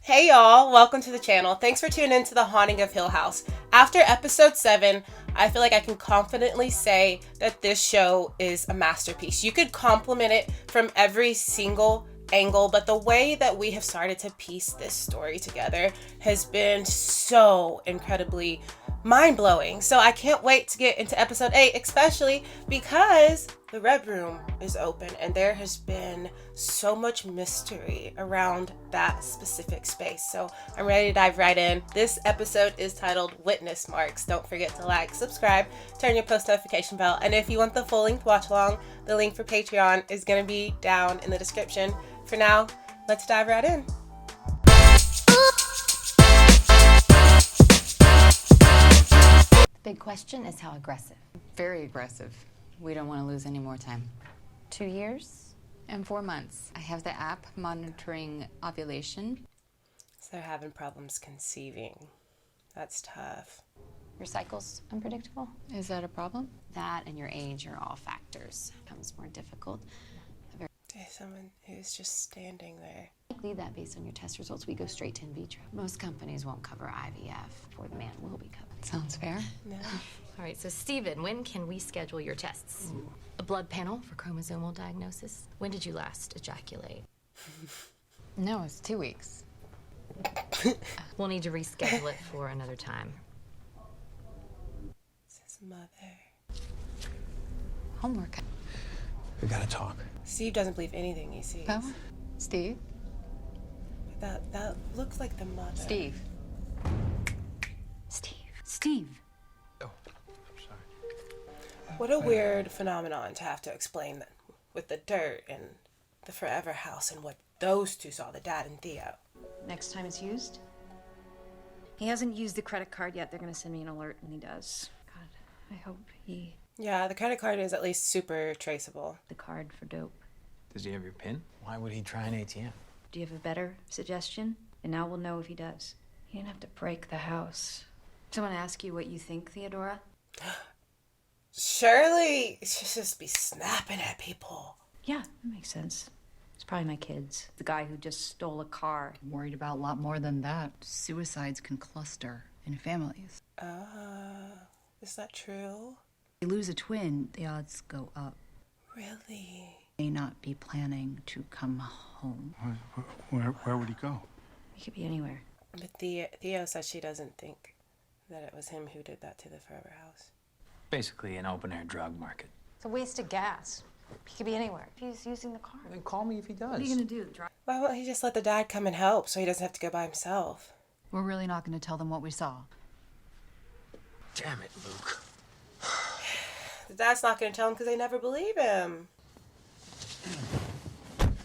Hey y'all, welcome to the channel. Thanks for tuning in to The Haunting of Hill House. After episode 7, I feel like I can confidently say that this show is a masterpiece. You could compliment it from every single angle, but the way that we have started to piece this story together has been so incredibly mind-blowing. So I can't wait to get into episode 8, especially because the Red Room is open and there has been so much mystery around that specific space. So I'm ready to dive right in. This episode is titled Witness Marks. Don't forget to like, subscribe, turn your post notification bell, and if you want the full length watch along, the link for Patreon is going to be down in the description. For now, let's dive right in. The big question is how aggressive. Very aggressive. We don't want to lose any more time. 2 years? And 4 months. I have the app monitoring ovulation. So they're having problems conceiving. That's tough. Your cycle's unpredictable? Is that a problem? That and your age are all factors. It becomes more difficult. There's someone who's just standing there. Leave that based on your test results. We go straight to in vitro. Most companies won't cover IVF, or the man will be covered. Sounds fair. No. All right, so Stephen, when can we schedule your tests? Ooh. A blood panel for chromosomal diagnosis? When did you last ejaculate? No, it's 2 weeks. We'll need to reschedule it for another time. It's his mother. Homework. We gotta talk. Steve doesn't believe anything he sees. Oh, Steve? That looks like the mother. Steve. Steve. Oh, I'm sorry. What a weird phenomenon to have to explain that with the dirt and the forever house and what those two saw, the dad and Theo. Next time it's used? He hasn't used the credit card yet. They're gonna send me an alert when he does. God, I hope he... Yeah, the credit card is at least super traceable. The card for dope. Does he have your PIN? Why would he try an ATM? Do you have a better suggestion? And now we'll know if he does. He didn't have to break the house. Someone ask you what you think, Theodora? Shirley should just be snapping at people. Yeah, that makes sense. It's probably my kids. The guy who just stole a car. I'm worried about a lot more than that. Suicides can cluster in families. Is that true? You lose a twin, the odds go up. Really? May not be planning to come home. Where would he go? He could be anywhere. But Theo said she doesn't think that it was him who did that to the forever house. Basically an open-air drug market. It's a waste of gas. He could be anywhere. He's using the car. Then call me if he does. What are you gonna do? Why won't he just let the dad come and help so he doesn't have to go by himself? We're really not going to tell them what we saw. Damn it, Luke. The dad's not going to tell him because they never believe him.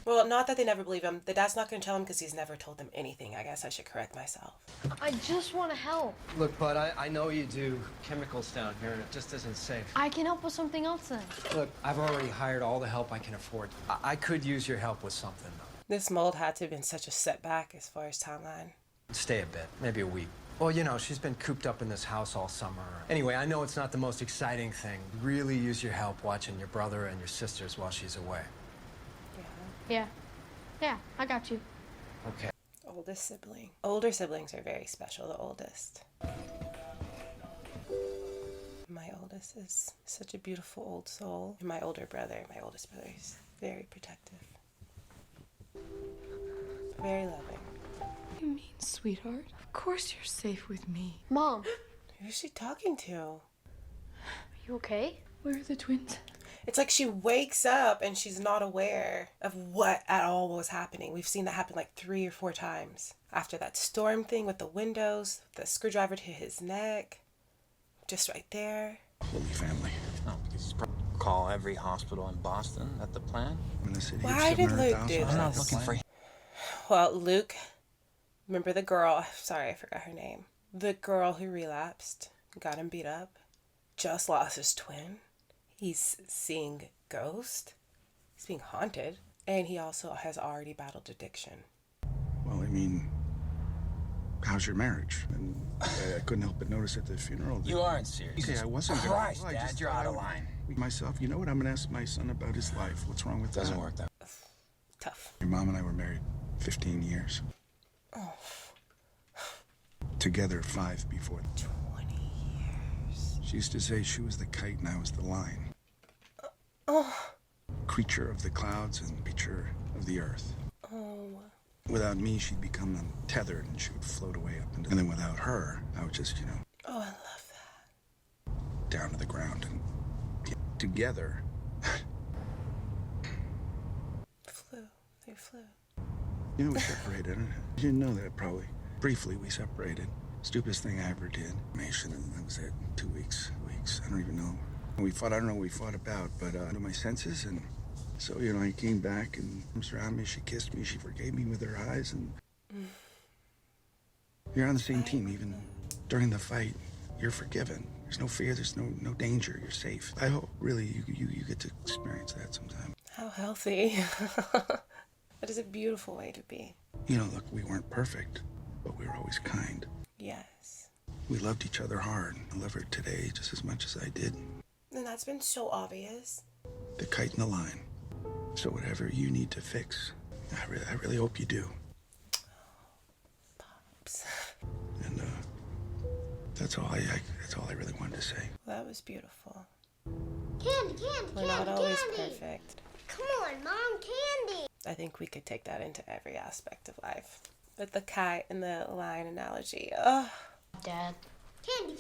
Well, not that they never believe him. The dad's not going to tell him because he's never told them anything. I guess I should correct myself. I just want to help. Look, Bud, I know you do chemicals down here, and it just isn't safe. I can help with something else then. Look, I've already hired all the help I can afford. I could use your help with something, though. This mold had to have been such a setback as far as timeline. Stay a bit, maybe a week. Well, you know, she's been cooped up in this house all summer. Anyway, I know it's not the most exciting thing. Really use your help watching your brother and your sisters while she's away. Yeah, I got you. Okay. Oldest sibling. Older siblings are very special, the oldest. My oldest is such a beautiful old soul. And my older brother, my oldest brother, is very protective. Very loving. You mean, sweetheart? Of course you're safe with me. Mom, Who's she talking to? are you okay? Where are the twins? It's like she wakes up and she's not aware of what at all was happening. We've seen that happen like 3 or 4 times. After that storm thing with the windows, the screwdriver to his neck, just right there. Holy family. Oh, because call every hospital in Boston at the plan. When the city Why did Luke do I'm not this? looking for. Well, Luke, remember the girl, sorry, I forgot her name. The girl who relapsed, got him beat up, just lost his twin. He's seeing ghosts. He's being haunted. And he also has already battled addiction. Well, I mean, how's your marriage? And I couldn't help but notice at the funeral that... You aren't serious. Okay, I wasn't gonna... Christ, well, I Dad, just you're thought out I of would- line. Myself, you know what? I'm gonna ask my son about his life. What's wrong with that? Doesn't work that way. Tough. Your mom and I were married 15 years. Oh. together 5 before. 20 years. She used to say she was the kite and I was the line. Oh. Creature of the clouds and creature of the earth. Oh. Without me, she'd become untethered and she would float away up and then without her, I would just, Oh, I love that. down to the ground and together. They flew. We separated. You didn't know that, probably. Briefly, we separated. Stupidest thing I ever did. And that was it. 2 weeks. I don't even know. We fought, I don't know what we fought about, but to my senses, and so, I came back and arms around me, she kissed me, she forgave me with her eyes, and you're on the same team, even during the fight, you're forgiven. There's no fear, there's no danger, you're safe. I hope, really, you get to experience that sometime. How healthy. That is a beautiful way to be. Look, we weren't perfect, but we were always kind. Yes. We loved each other hard. I love her today just as much as I did. And that's been so obvious. The kite and the line. So whatever you need to fix, I really hope you do. Pops. And that's all I really wanted to say. That was beautiful. Candy, We're not always perfect. Come on, Mom, candy. I think we could take that into every aspect of life. But the kite and the line analogy. Ugh. Dad. Candy.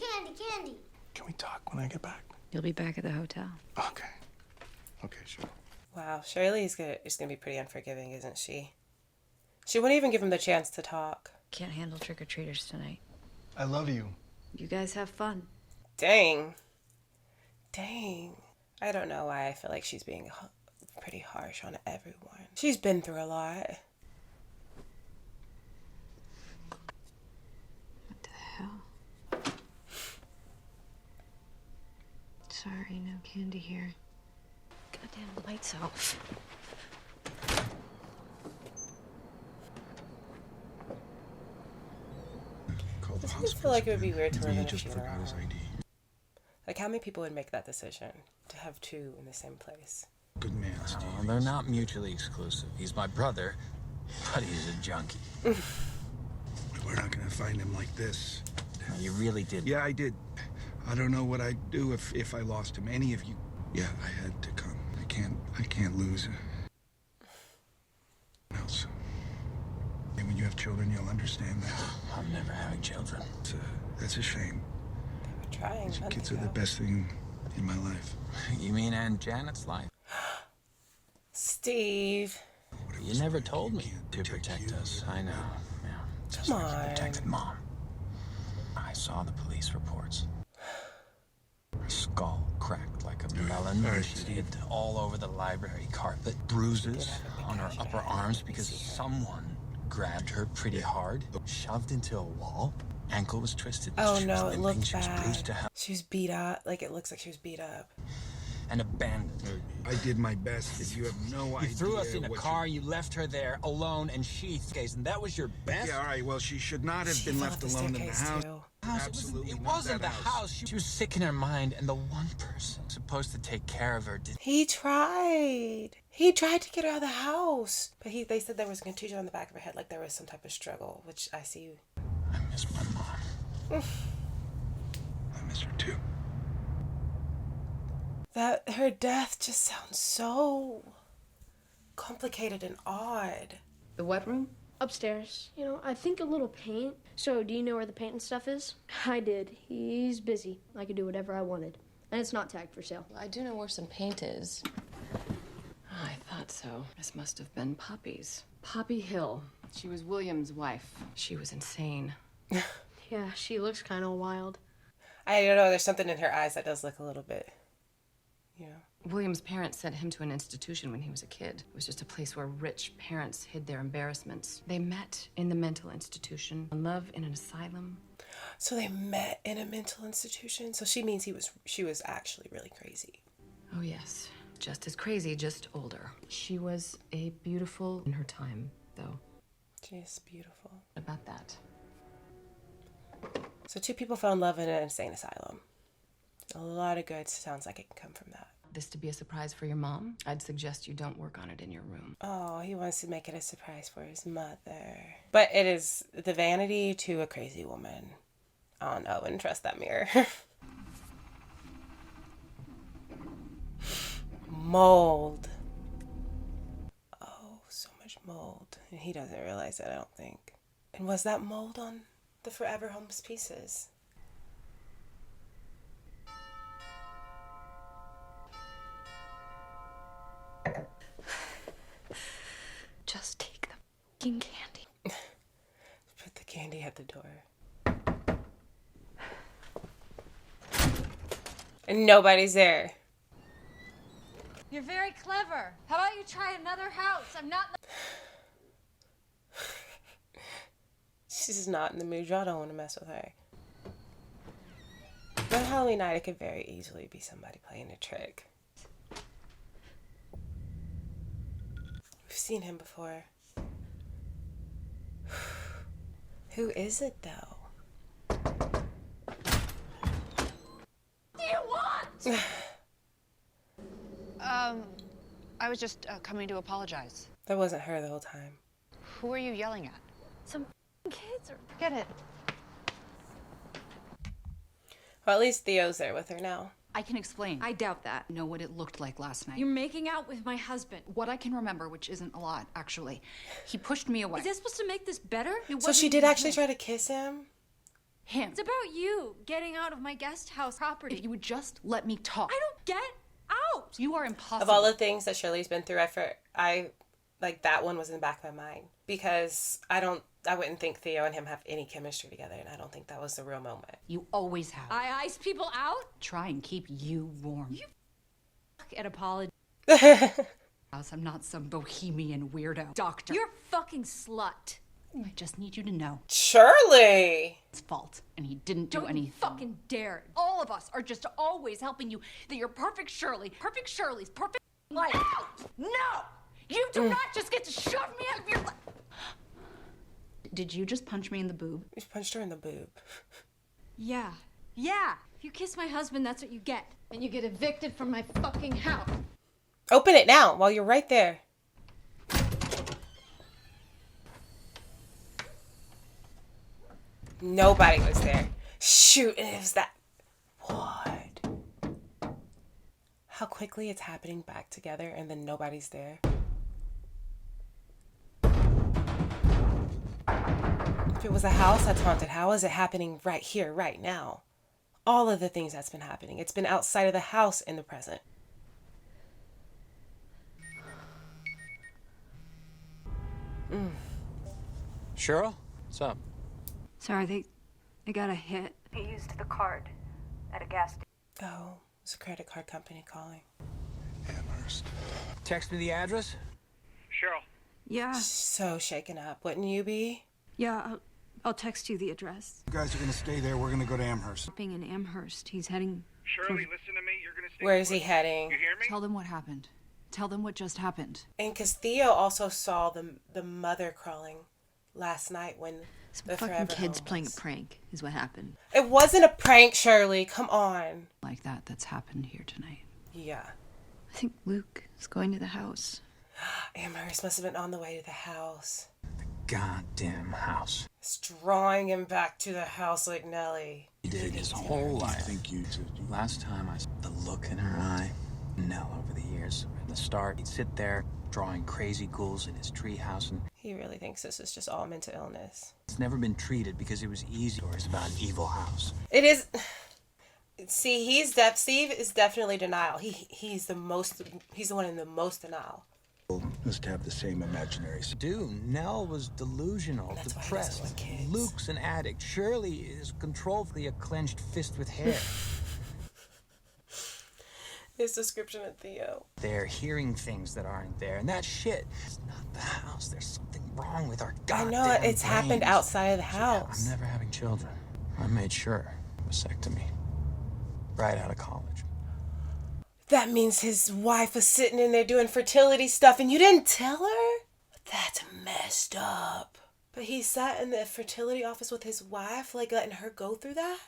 Can we talk when I get back? You'll be back at the hotel. Okay, sure. Wow, Shirley is gonna be pretty unforgiving, isn't she? She wouldn't even give him the chance to talk. Can't handle trick-or-treaters tonight. I love you. You guys have fun. Dang. I don't know why I feel like she's being pretty harsh on everyone. She's been through a lot. What the hell? Sorry, no candy here. Goddamn lights off. Doesn't it feel like it would be weird to live in a funeral home? Like, how many people would make that decision to have two in the same place? Good man, Steve. Oh, they're not mutually exclusive. He's my brother, but he's a junkie. We're not gonna find him like this. You really did. Yeah, I did. I don't know what I'd do if I lost him. Any of you. Yeah, I had to come. I can't lose else. And when you have children, you'll understand that. I'm never having children. That's a shame. They were trying. Kids are the best thing in my life. You mean Aunt Janet's life? Steve. You never told me to protect us. I know. Yeah. Just Come like you on. protected Mom. I saw the police reports. Her skull cracked like a melon. She hid all over the library carpet. Bruises on her upper arms because someone grabbed her pretty hard, shoved into a wall. Ankle was twisted. Oh She no, was it limping. looked She was bruised to bad. hell She was beat up. Like, it looks like she was beat up. and abandoned. I did my best. If you have no idea. You threw us in a car, you left her there alone, and she stays, and that was your best? Yeah, all right. Well, she should not have been left alone in the house. Absolutely It not wasn't that the house. She was sick in her mind, and the one person supposed to take care of her did. He tried. He tried to get her out of the house. But they said there was a contusion on the back of her head, like there was some type of struggle, which I see. I miss my mom. I miss her too. That her death just sounds so complicated and odd. The wet room? Upstairs. I think a little paint. So, do you know where the paint and stuff is? I did. He's busy. I could do whatever I wanted. And it's not tagged for sale. I do know where some paint is. I thought so. This must have been Poppy's. Poppy Hill. She was William's wife. She was insane. Yeah, she looks kind of wild. I don't know. There's something in her eyes that does look a little bit, William's parents sent him to an institution when he was a kid. It was just a place where rich parents hid their embarrassments. They met in the mental institution, love in an asylum. So they met in a mental institution. So she means she was actually really crazy. Oh yes, just as crazy, just older. She was a beautiful in her time, though. She's beautiful. About that. So two people fell in love in an insane asylum. A lot of good sounds like it can come from that. this to be a surprise for your mom, I'd suggest you don't work on it in your room. Oh, he wants to make it a surprise for his mother. But it is the vanity to a crazy woman. I don't know, I wouldn't trust that mirror. Mold. Oh, so much mold. And he doesn't realize that, I don't think. And was that mold on the Forever Home's pieces? Just take the fucking candy. Put the candy at the door. And nobody's there. You're very clever. How about you try another house? I'm not. She's not in the mood. Y'all don't want to mess with her. But Halloween night, it could very easily be somebody playing a trick. We've seen him before. Who is it, though? What do you want? I was just coming to apologize. That wasn't her the whole time. Who are you yelling at? Some kids or Forget it. Well, at least Theo's there with her now. I can explain. I doubt that. I know what it looked like last night. You're making out with my husband. What I can remember, which isn't a lot, actually. He pushed me away. Is that supposed to make this better? So she did actually try to kiss him? Him. It's about you getting out of my guest house property. If you would just let me talk. I don't get out. You are impossible. Of all the things that Shirley's been through, I like that one was in the back of my mind. Because I wouldn't think Theo and him have any chemistry together, and I don't think that was the real moment. You always have. I ice people out? Try and keep you warm. You and apologize. I'm not some bohemian weirdo doctor. You're a fucking slut. I just need you to know. Shirley! It's fault, and he didn't do Don't anything. you fucking dare. All of us are just always helping you. That you're perfect Shirley, perfect Shirley's perfect life. No! You do not just get to shove me out of your life. Did you just punch me in the boob? You punched her in the boob. Yeah. Yeah. If you kiss my husband, that's what you get. And you get evicted from my fucking house. Open it now while you're right there. Nobody was there. Shoot, and it was that. What? How quickly it's happening back together and then nobody's there. If it was a house that's haunted, how is it happening right here, right now? All of the things that's been happening. It's been outside of the house in the present. Cheryl, what's up? Sorry, they got a hit. He used the card at a gas station. Oh, it's a credit card company calling. Amherst. Text me the address? Cheryl. Yeah. So shaken up, wouldn't you be? Yeah, I'll text you the address. You guys are gonna stay there. We're gonna go to Amherst. Being in Amherst, he's heading. Shirley, listen to me. You're gonna stay. Where is he heading? You hear me? Tell them what happened. Tell them what just happened. And because Theo also saw the mother crawling last night when Some the fucking Forever kids Home playing was. a prank is what happened. It wasn't a prank, Shirley. Come on. Like that's happened here tonight. Yeah. I think Luke is going to the house. Amherst must have been on the way to the house. Goddamn house. It's drawing him back to the house like Nellie. He did his whole life. Thank you too. Last time I saw the look in her eye, Nell over the years. At the start, he'd sit there drawing crazy ghouls in his treehouse, and He really thinks this is just all mental illness. it's never been treated because it was easy. Stories about an evil house. It is. See, Steve is definitely denial. He's the one in the most denial. Must have the same imaginary. Dude, Nell was delusional, That's why he doesn't depressed. want kids. Luke's an addict. Shirley is controlledly a clenched fist with hair. His description of Theo. They're hearing things that aren't there, and that shit is not the house. There's something wrong with our goddamn I know it's happened brains. outside of the So, house. I'm never having children. I made sure. Vasectomy. Right out of college. That means his wife was sitting in there doing fertility stuff and you didn't tell her? That's messed up. But he sat in the fertility office with his wife, like letting her go through that?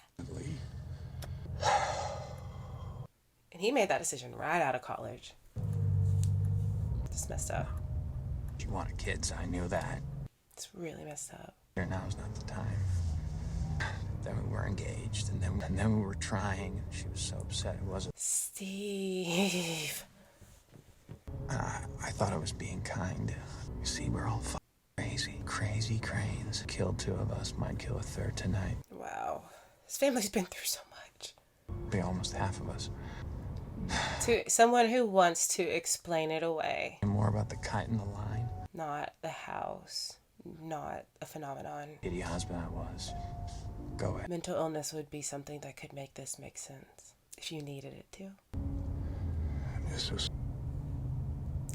And And he made that decision right out of college. Just messed up. She wanted kids, I knew that. It's really messed up. Now's not the time. Then we were engaged, and then we were trying, and she was so upset it wasn't. Steve. I thought I was being kind. You see, we're all crazy. Crazy cranes. Killed 2 of us, might kill a 3rd tonight. Wow. His family's been through so much. Be almost half of us. To someone who wants to explain it away. More about the kite and the line. Not the house. Not a phenomenon. Idiot husband I was. Go ahead. Mental illness would be something that could make this make sense. If you needed it to. This is...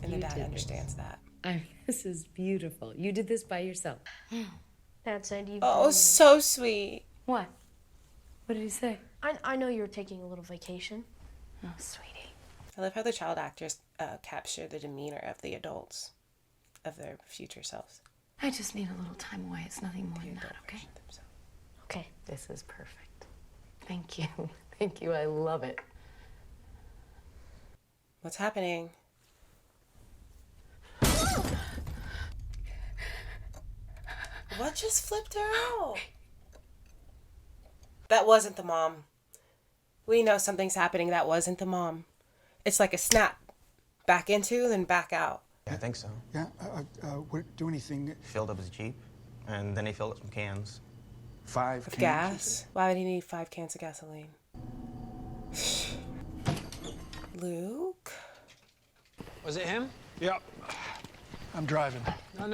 And the dad understands that. This is beautiful. You did this by yourself. Dad said you... Oh, so sweet. What? What did he say? I know you're taking a little vacation. Oh, sweetie. I love how the child actors capture the demeanor of the adults. Of their future selves. I just need a little time away. It's nothing more than that, okay? Okay. This is perfect. Thank you. Thank you. I love it. What's happening? What just flipped her out? That wasn't the mom. We know something's happening. That wasn't the mom. It's like a snap. Back into, then back out. Yeah, I think so. Yeah, do anything. Filled up his Jeep, and then he filled up some cans. 5 Of cans? gas? Why would he need 5 cans of gasoline? Luke? Was it him? Yep. I'm driving. No.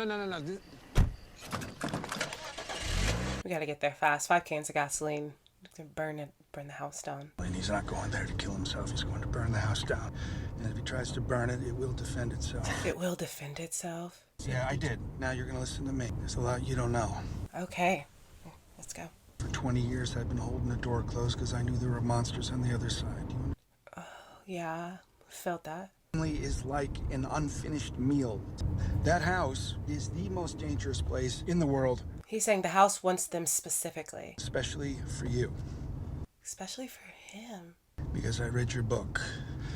We gotta get there fast. 5 cans of gasoline. Burn the house down. And he's not going there to kill himself. He's going to burn the house down. And if he tries to burn it, it will defend itself. It will defend itself? Yeah, I did. Now you're going to listen to me. There's a lot you don't know. Okay. Let's go. For 20 years, I've been holding the door closed because I knew there were monsters on the other side. Yeah, felt that. Family is like an unfinished meal. That house is the most dangerous place in the world. He's saying the house wants them specifically. Especially for you. Especially for him. Because I read your book.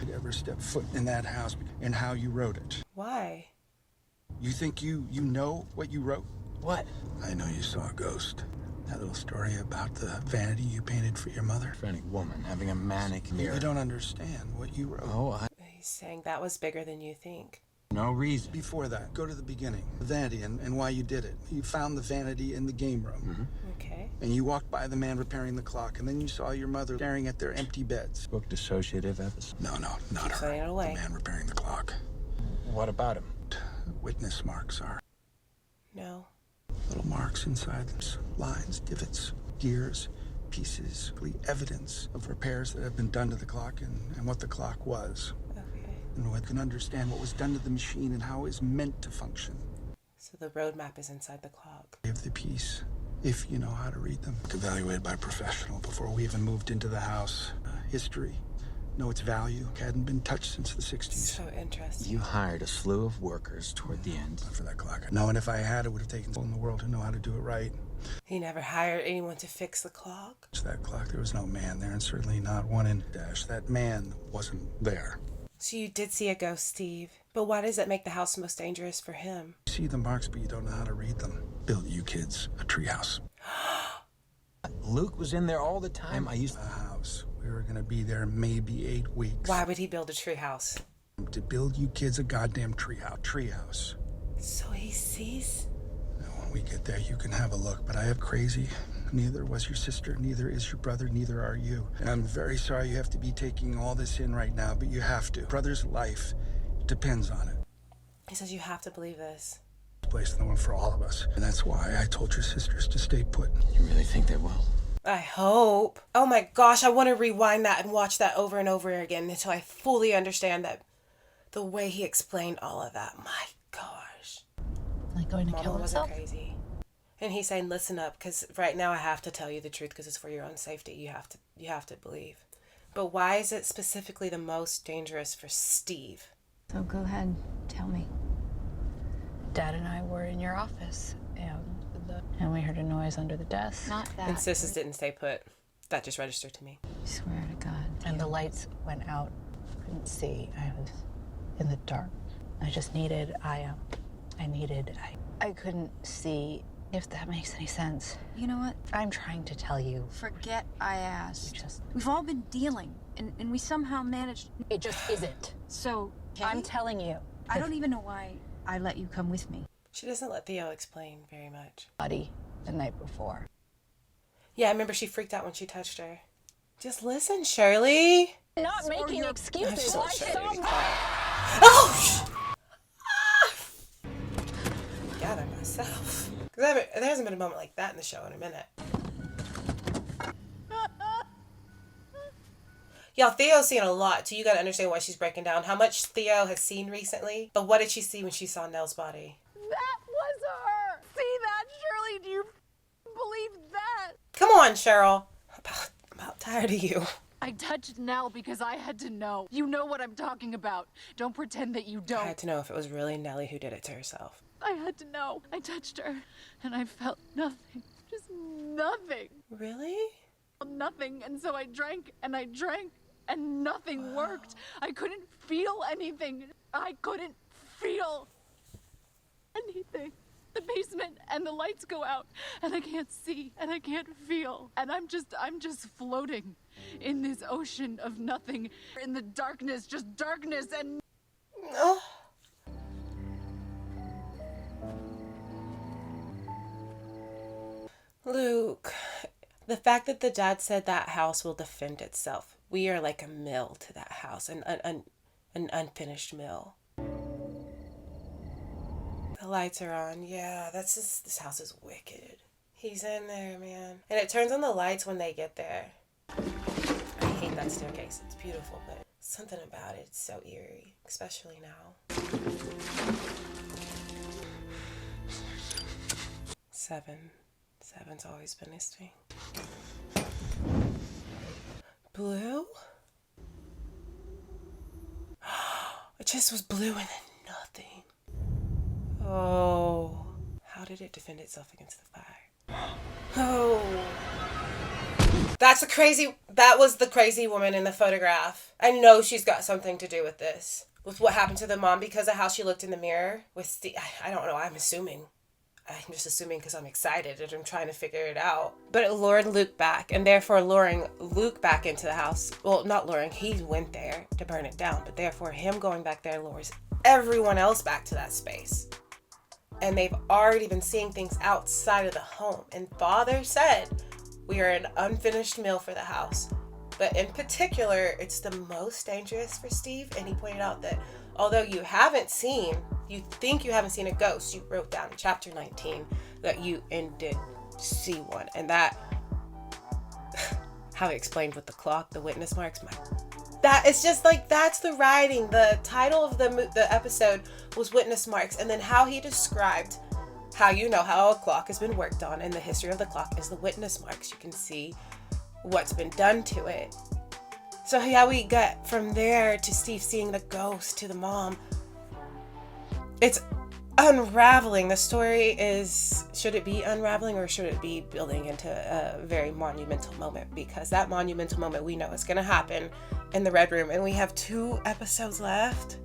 Did you ever step foot in that house and how you wrote it? Why? You think you know what you wrote? What? I know you saw a ghost. That little story about the vanity you painted for your mother. For any woman having a manic mirror. You don't understand what you wrote. Oh, He's saying that was bigger than you think. No reason. Before that, go to the beginning. The vanity and why you did it. You found the vanity in the game room. Mm-hmm. Okay. And you walked by the man repairing the clock, and then you saw your mother staring at their empty beds. Book dissociative episode. No, not her. Putting it away. The man repairing the clock. What about him? Witness marks are. No. Little marks inside them. Lines, divots, gears, pieces, evidence of repairs that have been done to the clock and what the clock was. And we can understand what was done to the machine and how it is meant to function. So the roadmap is inside the clock. Give the piece, if you know how to read them. Evaluated by a professional before we even moved into the house. History, know its value, hadn't been touched since the 60s. So interesting. You hired a slew of workers toward the end. For that clock. No, and if I had, it would have taken people in the world who know how to do it right. He never hired anyone to fix the clock? To that clock, there was no man there, and certainly not one in Dash. That man wasn't there. So you did see a ghost, Steve. But why does that make the house most dangerous for him? You see the marks, but you don't know how to read them. Build you kids a treehouse. Luke was in there all the time. I used the house. We were going to be there maybe 8 weeks. Why would he build a treehouse? To build you kids a goddamn treehouse. So he sees? Now, when we get there, you can have a look, but I have crazy. Neither was your sister, neither is your brother, neither are you. And I'm very sorry you have to be taking all this in right now, but you have to. Brother's life depends on it. He says you have to believe this. Place in the one for all of us. And that's why I told your sisters to stay put. You really think they will? I hope. Oh my gosh, I want to rewind that and watch that over and over again until I fully understand that the way he explained all of that. My gosh. Like going to Mama kill himself? wasn't crazy. And he's saying, listen up, because right now I have to tell you the truth because it's for your own safety. You have to believe. But why is it specifically the most dangerous for Steve? So go ahead, tell me. Dad and I were in your office, and we heard a noise under the desk. Not that. And sisters didn't stay put. That just registered to me. I swear to God. And the lights went out couldn't see. I was in the dark. I just needed, I couldn't see, if that makes any sense. You know what? I'm trying to tell you. Forget I asked. We've all been dealing, and we somehow managed. It just isn't. So, I'm telling you. I don't even know why I let you come with me. She doesn't let Theo explain very much. Buddy, the night before. Yeah, I remember she freaked out when she touched her. Just listen, Shirley. Not making excuses. I'm so I sorry. saw Oh! Gather myself. Because there hasn't been a moment like that in the show in a minute. Y'all, Theo's seen a lot, so you gotta understand why she's breaking down. How much Theo has seen recently, but what did she see when she saw Nell's body? That was her! See that, Shirley? Do you believe that? Come on, Cheryl. I'm about tired of you. I touched Nell because I had to know. You know what I'm talking about. Don't pretend that you don't. I had to know if it was really Nellie who did it to herself. I had to know. I touched her, and I felt nothing. Just nothing. Really? Nothing, and so I drank, and nothing worked. I couldn't feel anything. I couldn't feel anything. The basement and the lights go out, and I can't see, and I can't feel, and I'm just floating in this ocean of nothing, in the darkness, just darkness and. Oh. Luke, the fact that the dad said that house will defend itself. We are like a mill to that house, an unfinished mill. The lights are on. Yeah, this house is wicked. He's in there, man. And it turns on the lights when they get there. I hate that staircase. It's beautiful, but something about it, it's so eerie, especially now. 7's always been his thing. Blue? It just was blue and then nothing. Oh. How did it defend itself against the fire? Oh. That was the crazy woman in the photograph. I know she's got something to do with this. With what happened to the mom because of how she looked in the mirror with Steve. I don't know, I'm just assuming because I'm excited and I'm trying to figure it out. But it lured Luke back, and therefore luring Luke back into the house. Well, not luring, he went there to burn it down, but therefore him going back there lures everyone else back to that space. And they've already been seeing things outside of the home. And Father said, we are an unfinished mill for the house. But in particular, it's the most dangerous for Steve. And he pointed out that although you think you haven't seen a ghost, you wrote down in chapter 19 that you did see one. And that, how he explained with the clock, the witness marks, it's just like, that's the writing. The title of the episode was Witness Marks. And then how he described how a clock has been worked on, and the history of the clock is the witness marks. You can see what's been done to it. So how we got from there to Steve seeing the ghost to the mom, it's unraveling. The story is, should it be unraveling or should it be building into a very monumental moment? Because that monumental moment we know is going to happen in the Red Room, and we have 2 episodes left.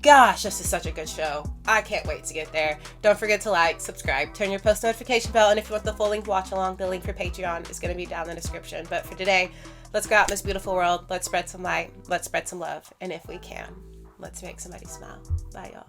Gosh, this is such a good show. I can't wait to get there. Don't forget to like, subscribe, turn your post notification bell, and if you want the full length watch along, the link for Patreon is going to be down in the description. But for today, let's go out in this beautiful world. Let's spread some light. Let's spread some love. And if we can, let's make somebody smile. Bye, y'all.